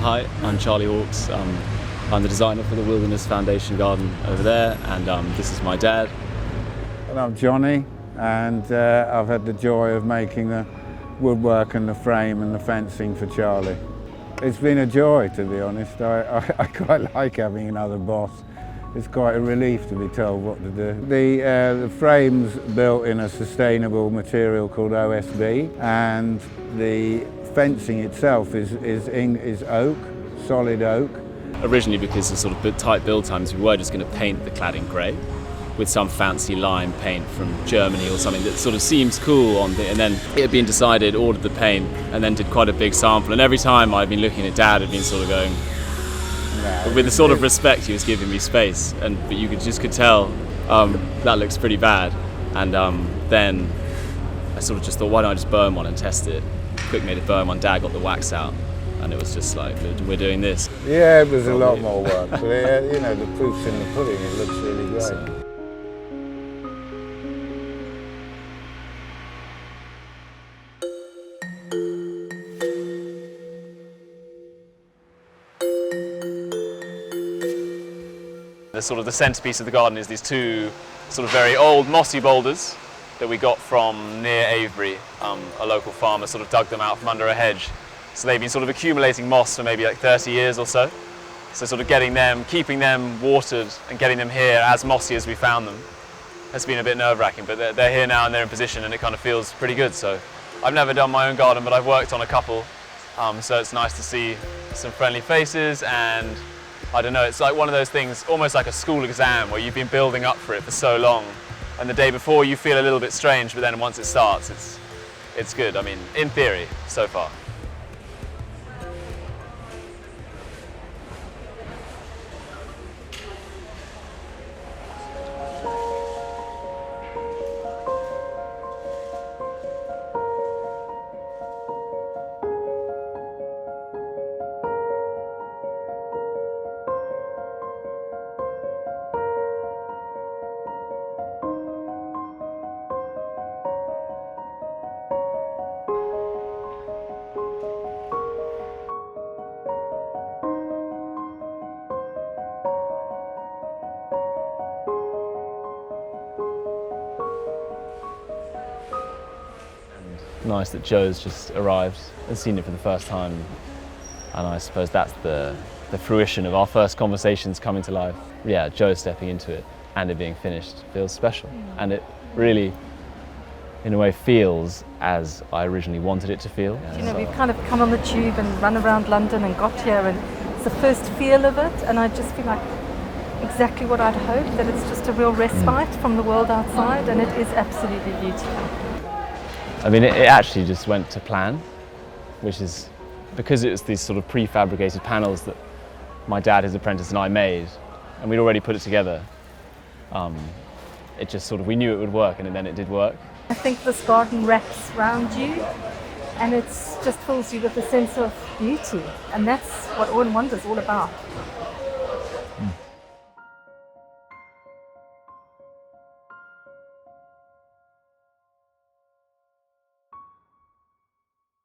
Hi, I'm Charlie Hawkes. I'm the designer for the Wilderness Foundation garden over there, and this is my dad. And I'm Johnny, and I've had the joy of making the woodwork and the frame and the fencing for Charlie. It's been a joy, to be honest. I quite like having another boss. It's quite a relief to be told what to do. The frame's built in a sustainable material called OSB, and the fencing itself is oak, solid oak. Originally, because of sort of tight build times, we were just going to paint the cladding grey with some fancy lime paint from Germany or something that sort of seems cool and then it had been decided, ordered the paint, and then did quite a big sample. And every time I'd been looking at Dad, I'd been sort of going, with the sort of respect he was giving me space, but you could tell that looks pretty bad. And then I sort of just thought, why don't I just burn one and test it? Quick made a burn one. Dad got the wax out, and it was just like, we're doing this. Yeah, it was a lot more work, but the proof's in the pudding. It looks really great. So, the centrepiece of the garden is these two sort of very old mossy boulders that we got from near Avebury. A local farmer sort of dug them out from under a hedge. So they've been sort of accumulating moss for maybe like 30 years or so. So sort of keeping them watered and getting them here as mossy as we found them has been a bit nerve-wracking, but they're here now and they're in position and it kind of feels pretty good. So I've never done my own garden, but I've worked on a couple. So it's nice to see some friendly faces, and I don't know, it's like one of those things, almost like a school exam where you've been building up for it for so long, and the day before you feel a little bit strange, but then once it starts, it's good. I mean, in theory, so far. Nice that Joe's just arrived and seen it for the first time, and I suppose that's the fruition of our first conversations coming to life. Yeah, Joe stepping into it and it being finished feels special, and it really, in a way, feels as I originally wanted it to feel. We've kind of come on the tube and run around London and got here, and it's the first feel of it, and I just feel like exactly what I'd hoped, that it's just a real respite from the world outside, and it is absolutely beautiful. I mean, it actually just went to plan, which is because it was these sort of prefabricated panels that my dad, his apprentice, and I made, and we'd already put it together. It just sort of, we knew it would work, and then it did work. I think this garden wraps around you, and it just fills you with a sense of beauty, and that's what Owen Wonder's all about.